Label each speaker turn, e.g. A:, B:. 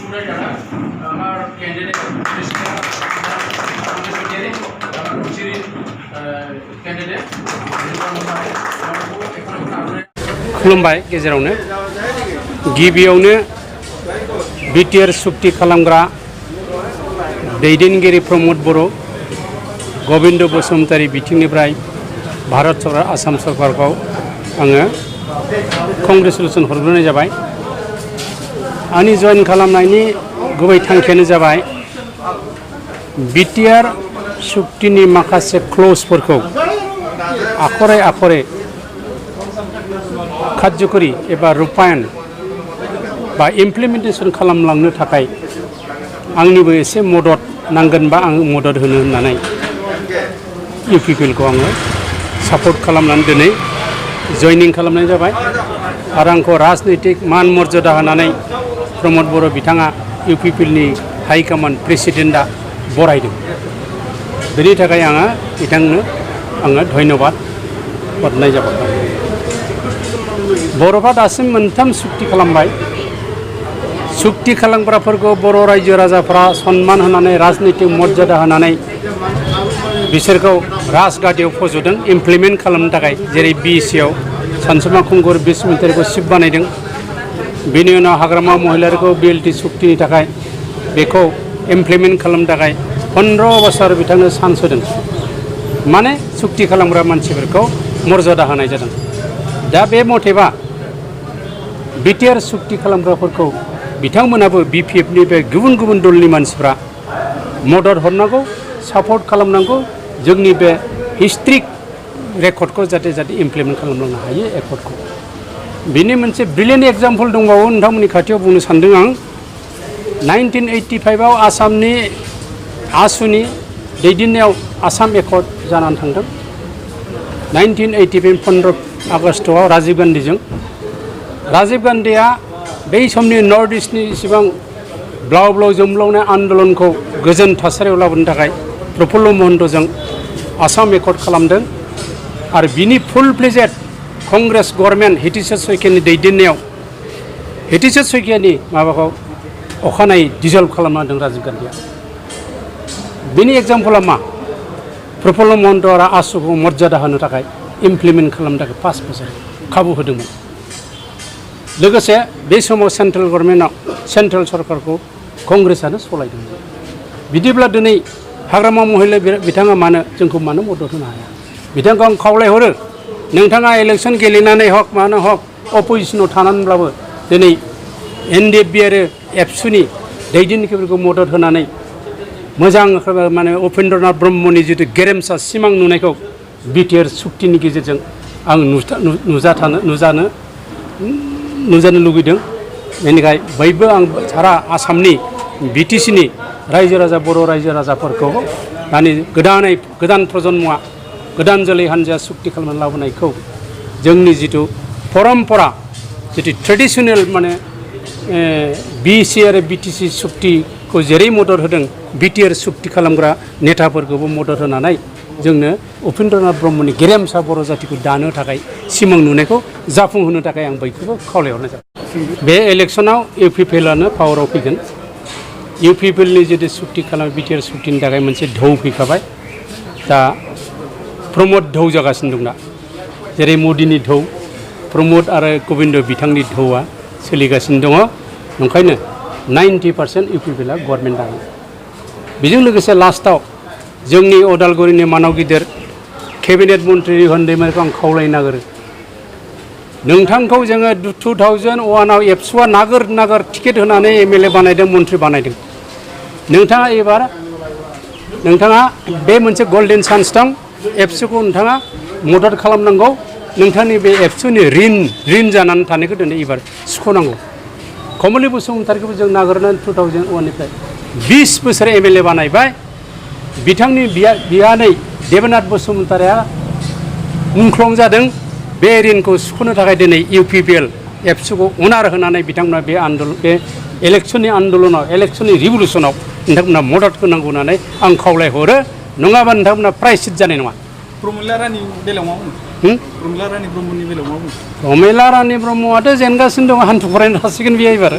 A: Student যারা আমার candidate candidate
B: खुलुमबाय गेजेरावनो गिबियावनो बिटिआर सुक्ति खालामग्रा दैदेनगिरि प्रमद बर' गबिन्द बसुमतारी बिथिंनिफ्राय भारत सरकार आसाम सरकारखौ आङो कंग्रेचुलेसन हरग्रोनाय जाबाय। आंनि जइन खालामनायनि गुबै थांखियानो जाबाय बिटिआर सुक्तिनि माखासे क्लजफोरखौ आखरे आखरे कार्यकरी एबा रूपायन बा इमप्लिमेन्टेसन खालामलांनो थाखाय आंनिबो एसे मदद नांगोन बा आं मदद होनो होननानै इउपिपिएलखौ आङो सापर्ट खालामनानै दिनै जयनिं खालामनाय जाबाय आरो आंखौ राजनैतिक मान मर्यादा होनानै प्रमद बर' बिथाङा इउपिपिएलनि हाइकमान्ड प्रेसिडेन्टआ बरायदों। बेनि थाखाय आङो बिथांनो धन्यबाद हरनाय जाबाय। बर'फ्रा दासिम मोनथाम सुक्ति खालामबाय। सुक्ति खालामग्राफोरखौ बर' रायजो राजाफ्रा सन्मान होनानै राजनैतिक मर्यादा होनानै बिसोरखौ राजगादियाव फज'दों इमप्लिमेन्ट खालामनो थाखाय। जेरै बिएसिआव सानसुमा खुंगुर बसुमतारीखौ चिफ बानायदों। बेनि उनाव हाग्रामा महिलारिखौ बिएलटि सुक्तिनि थाखाय बेखौ इमप्लिमेन्ट खालामनो थाखाय 15 बोसोर बिथांनो चान्स होदों। माने सुक्ति खालामग्रा मानसिफोरखौ मर्यादा होनाय जादों। दा बे मथेबा बिटिआर सुक्ति खालामग्राफोरखौ बिथांमोनाबो बिपिएफनि बे गुबुन गुबुन दलनि मानसिफ्रा मदद हरनांगौ, सापर्ट खालामनांगौ। जोंनि बे हिस्ट्रिक रेकर्डखौ जाहाथे इमप्लिमेन्ट खालामलांनो हायो एकर्डखौ। बिनि मोनसे ब्रिलियेन्ट एग्जाम्पल दंबावो नोंथांमोननि खाथियाव बुंनो सानदों आं। 1985 आव आसामनि आसुनि दैदेननायाव आसाम एकर्ड जानानै थांदों। 1985 15 आगस्टआव राजीव गान्धीजों। राजीव गान्धीया बै समनि नर्थ इस्टनि इसेबां ब्लाव ब्लाव जोमब्लावनाय आन्दलनखौ गोजोन थासारियाव लाबोनो थाखाय प्रफुल्ल महन्तजों आसाम एकर्ड खालामदों आरो बिनि फुल फ्लेजेड कंग्रेस गभर्नमेन्ट हितेश्वर शइकियानि दैदेननायाव हितेश्वर शइकियानि माबाखौ अखानायै डिजल्भ खालामना होदों राजीव गान्धीया। बिनि एग्जाम्पला मा? प्रफुल्ल महन्त आरो आसुखौ मर्यादा होनो थाखाय इमप्लिमेन्ट खालामनो थाखाय 5 बोसोर खाबु होदोंमोन। लोगोसे बे समाव सेन्ट्रेल गभर्नमेन्टआव सेन्ट्रेल सरकारखौ कंग्रेसआनो सलायदोंमोन। बिदिब्ला दिनै हाग्रामा महिला बिथाङा जोंखौ मानो मदद होनो हाया? बिथांखौ आं खावलायहरो, नोंथाङा इलेक्सन गेलेनानै हक मानो हक अपोजिसनाव थानानैब्लाबो दिनै एनडिएफबि आरो एबसुनि दैदेनगिरिफोरखौ मदद होनानै मोजां माने उपेन्द्रनाथ ब्रह्मनि जितु गेरेमसा सिमां नुनायखौ बिटिआर सुक्तिनि गेजेरजों आं नुजानो लुगैदों। बेनिखाय बयबो आं सारा आसामनि बिटिसिनि रायजो राजा बर' रायजो राजाफोरखौ दानि गोदान प्रजन्मआ गोदान जोलै हान्जाया सुक्ति खालामनानै लाबोनायखौ जोंनि जितु परम्परा जितु ट्रेडिसनेल माने बिएसि आरो बिटिसि सुक्तिखौ जेरै मदद होदों बिटिआर सुक्ति खालामग्रा नेताफोरखौबो मदद होनानै जोंनो उपेन्द्रनाथ ब्रह्मनि गेरेमसा बर' जातिखौ दानो थाखाय सिमां नुनायखौ जाफुंहोनो थाखाय आं बयखौबो खावलायहरनाय जाबाय। बे इलेक्सनाव इउपिपिएलआनो पावाराव फैगोन। इउपिपिएलनि जितु सुक्ति खालाम बिटिआर सुक्तिनि थाखाय मोनसे ढौ फैखाबाय। दा प्रमद ढौ जागासिनो दं दा। जेरै मदिनि ढौ, प्रमद आरो गबिन्द बिथांनि ढौआ सोलिगासिनो दङ। ओंखायनो 90% इउपिपिएलआ गभर्नमेन्ट जागोन। बेजों लोगोसे लास्टआव जोंनि अदालगुरिनि मानाव गिदिर केबिनेट मन्त्रि रिहन दैमारिखौ आं खावलायनो नागिरो, नोंथांखौ जोङो 2001आव एबसुआ नागिर टिकेट होनानै एमएलए बानायदों, मन्त्रि बानायदों। नोंथाङा बे मोनसे गल्डेन चान्स दं। एबसुखौ नोंथाङा मदद खालामनांगौ। नोंथांनि बे एबसुनि रिन जानानै थानायखौ दिनै एबार सुख'नांगौ। कमलि बसुमतारीखौबो जों नागिरनानै 2001निफ्राय 20 बोसोर एमएलए बानायबाय। बिथांनि बियानै देबनाथ बसुमतारीया मुंख्लं जादों। बे रिनखौ सुख'नो थाखाय दिनै इउपिपिएल एबसुखौ अनार होनानै बिथांमोना बे इलेक्सननि आन्दलनाव इलेक्सननि रिभलुसनाव नोंथांमोना मदद होनांगौ होननानै आं खावलायहरो। नङाबा नोंथांमोना प्राइसिट जानाय नङा।
C: प्रमिला रानी बेलायाव मा बुङो? प्रमिला रानी ब्रह्मनि बेलायाव मा बुङो?
B: प्रमिला रानी ब्रह्मआथ' जेनगासिनो दङ, हान्थु फरायनो हासिगोन बियो एबार।